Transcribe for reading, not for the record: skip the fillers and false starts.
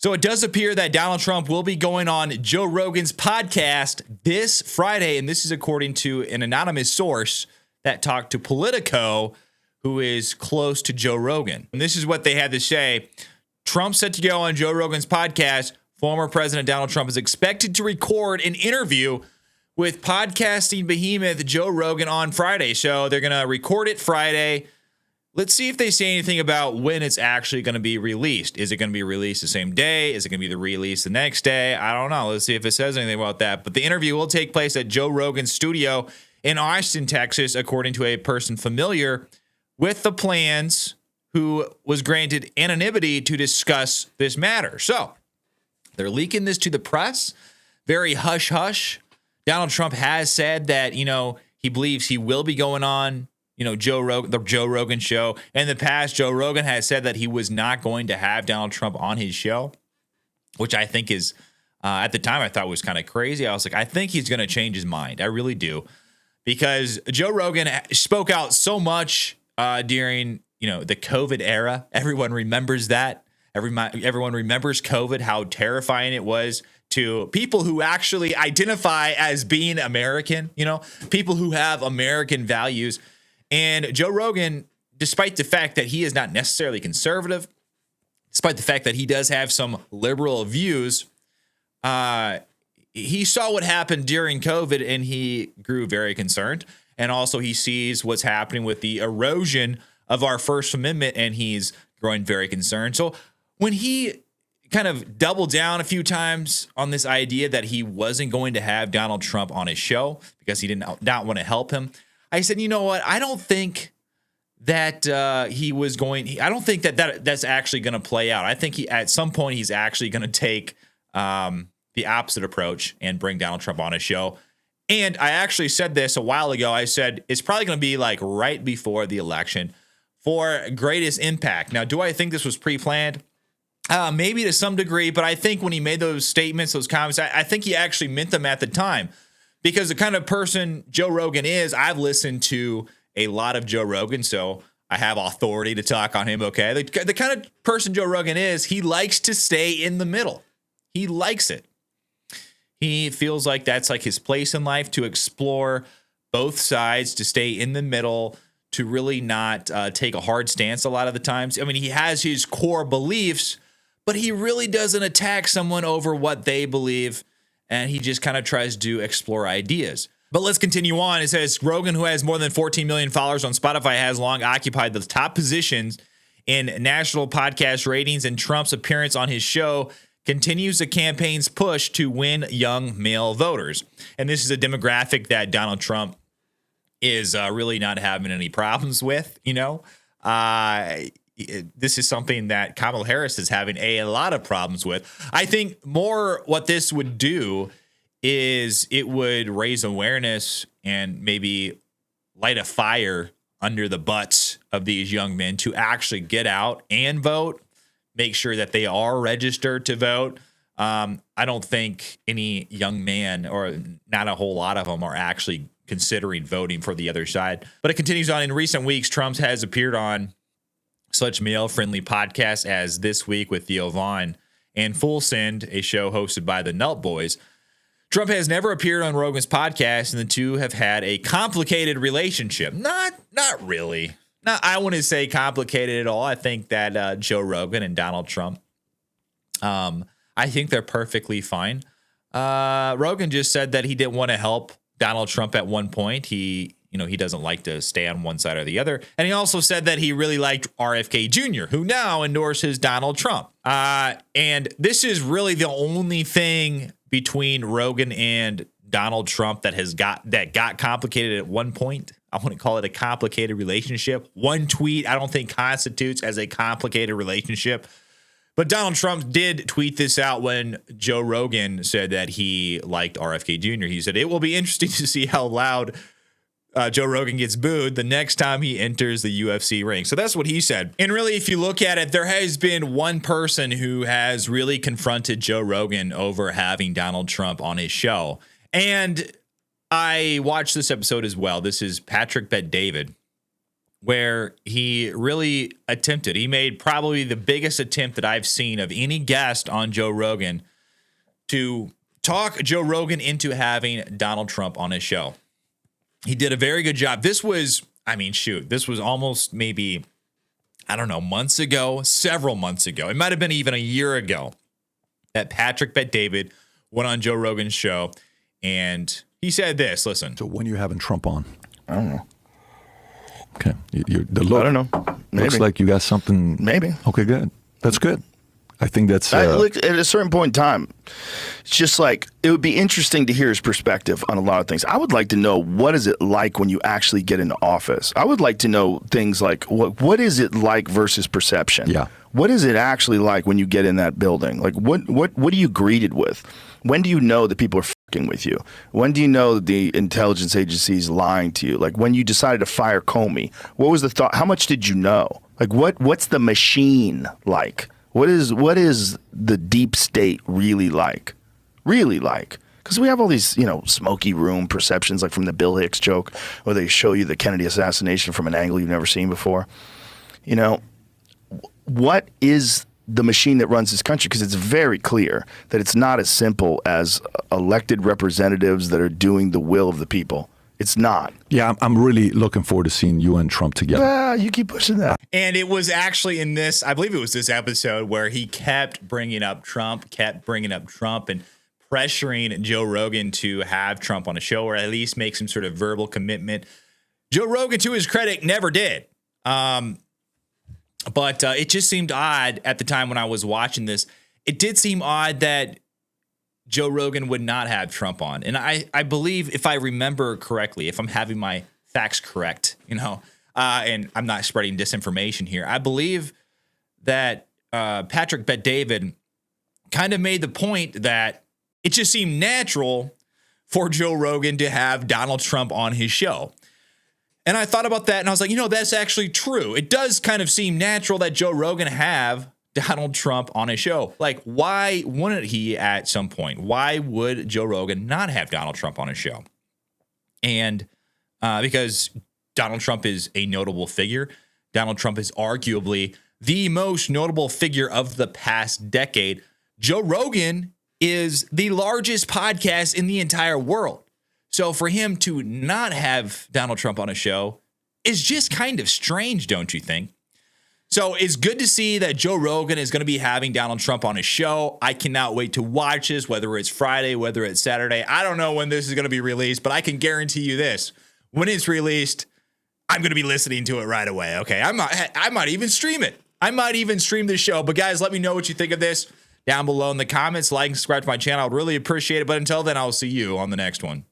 So it does appear that Donald Trump will be going on Joe Rogan's podcast this Friday, and this is according to an anonymous source that talked to Politico, who is close to Joe Rogan. And this is what they had to say. Trump set to go on Joe Rogan's podcast. Former President Donald Trump is expected to record an interview with podcasting behemoth Joe Rogan on Friday. So they're going to record it Friday. Let's see if they say anything about when it's actually going to be released. Is it going to be released the same day? Is it going to be released the next day? I don't know. Let's see if it says anything about that. But the interview will take place at Joe Rogan's studio in Austin, Texas, according to a person familiar with the plans who was granted anonymity to discuss this matter. So they're leaking this to the press. Very hush-hush. Donald Trump has said that, he believes he will be going on the Joe Rogan show. In the past, Joe Rogan has said that he was not going to have Donald Trump on his show, which I think is, at the time, I thought was kind of crazy. I was like, I think he's going to change his mind. I really do. Because Joe Rogan spoke out so much during, the COVID era. Everyone remembers that. Everyone remembers COVID, how terrifying it was to people who actually identify as being American, people who have American values. And Joe Rogan, despite the fact that he is not necessarily conservative, despite the fact that he does have some liberal views, he saw what happened during COVID and he grew very concerned. And also he sees what's happening with the erosion of our First Amendment and he's growing very concerned. So when he kind of doubled down a few times on this idea that he wasn't going to have Donald Trump on his show because he did not want to help him, I said, you know what? I don't think that I don't think that's actually going to play out. I think at some point he's actually going to take the opposite approach and bring Donald Trump on his show. And I actually said this a while ago. I said it's probably going to be like right before the election for greatest impact. Now, do I think this was pre-planned? Maybe to some degree, but I think when he made those statements, those comments, I think he actually meant them at the time. Because the kind of person Joe Rogan is, I've listened to a lot of Joe Rogan, so I have authority to talk on him, okay? The kind of person Joe Rogan is, he likes to stay in the middle. He likes it. He feels like that's like his place in life, to explore both sides, to stay in the middle, to really not take a hard stance a lot of the times. I mean, he has his core beliefs, but he really doesn't attack someone over what they believe. And he just kind of tries to explore ideas. But let's continue on. It says, Rogan, who has more than 14 million followers on Spotify, has long occupied the top positions in national podcast ratings, and Trump's appearance on his show continues the campaign's push to win young male voters. And this is a demographic that Donald Trump is really not having any problems with, This is something that Kamala Harris is having a lot of problems with. I think more what this would do is it would raise awareness and maybe light a fire under the butts of these young men to actually get out and vote, make sure that they are registered to vote. I don't think any young man, or not a whole lot of them, are actually considering voting for the other side. But it continues on. In recent weeks, Trump has appeared on such male-friendly podcasts as This Week with Theo Vaughn and Full Send, a show hosted by the Nelt Boys. Trump has never appeared on Rogan's podcast, and the two have had a complicated relationship. Not really. I wouldn't say complicated at all. I think that Joe Rogan and Donald Trump, I think they're perfectly fine. Rogan just said that he didn't want to help Donald Trump at one point. He doesn't like to stay on one side or the other. And he also said that he really liked RFK Jr., who now endorses Donald Trump. And this is really the only thing between Rogan and Donald Trump that got complicated at one point. I wouldn't call it a complicated relationship. One tweet I don't think constitutes as a complicated relationship. But Donald Trump did tweet this out when Joe Rogan said that he liked RFK Jr. He said, it will be interesting to see how loud Joe Rogan gets booed the next time he enters the UFC ring. So that's what he said. And really, if you look at it, there has been one person who has really confronted Joe Rogan over having Donald Trump on his show. And I watched this episode as well. This is Patrick Bet David, where he really attempted. He made probably the biggest attempt that I've seen of any guest on Joe Rogan to talk Joe Rogan into having Donald Trump on his show. He did a very good job. This was, this was almost maybe, months ago, several months ago. It might have been even a year ago that Patrick Bet-David went on Joe Rogan's show and he said this, listen. So when you're having Trump on? I don't know. Okay. The look, I don't know. Maybe. Looks like you got something. Maybe. Okay, good. That's good. I think that's... look, at a certain point in time, it's just like, it would be interesting to hear his perspective on a lot of things. I would like to know, what is it like when you actually get into office? I would like to know things like, what is it like versus perception? Yeah. What is it actually like when you get in that building? Like, what are you greeted with? When do you know that people are fucking with you? When do you know that the intelligence agency is lying to you? Like, when you decided to fire Comey, what was the thought? How much did you know? Like, what's the machine like? What is the deep state really like? Really like? Because we have all these, smoky room perceptions, like from the Bill Hicks joke, where they show you the Kennedy assassination from an angle you've never seen before. What is the machine that runs this country? Because it's very clear that it's not as simple as elected representatives that are doing the will of the people. It's not. Yeah, I'm really looking forward to seeing you and Trump together. You keep pushing that. And it was actually in this, I believe it was this episode where he kept bringing up Trump and pressuring Joe Rogan to have Trump on a show or at least make some sort of verbal commitment. Joe Rogan, to his credit, never did. But it just seemed odd at the time when I was watching this. It did seem odd that Joe Rogan would not have Trump on. And I believe, if I remember correctly, if I'm having my facts correct, and I'm not spreading disinformation here, I believe that Patrick Bet-David kind of made the point that it just seemed natural for Joe Rogan to have Donald Trump on his show. And I thought about that and I was like, that's actually true. It does kind of seem natural that Joe Rogan have Donald Trump on his show. Like, why wouldn't he at some point? Why would Joe Rogan not have Donald Trump on his show? And because Donald Trump is a notable figure. Donald Trump is arguably the most notable figure of the past decade. Joe Rogan is the largest podcast in the entire world. So for him to not have Donald Trump on a show is just kind of strange, don't you think? So it's good to see that Joe Rogan is going to be having Donald Trump on his show. I cannot wait to watch this, whether it's Friday, whether it's Saturday. I don't know when this is going to be released, but I can guarantee you this. When it's released, I'm going to be listening to it right away, okay? I might even stream it. I might even stream this show. But guys, let me know what you think of this down below in the comments. Like and subscribe to my channel. I would really appreciate it. But until then, I'll see you on the next one.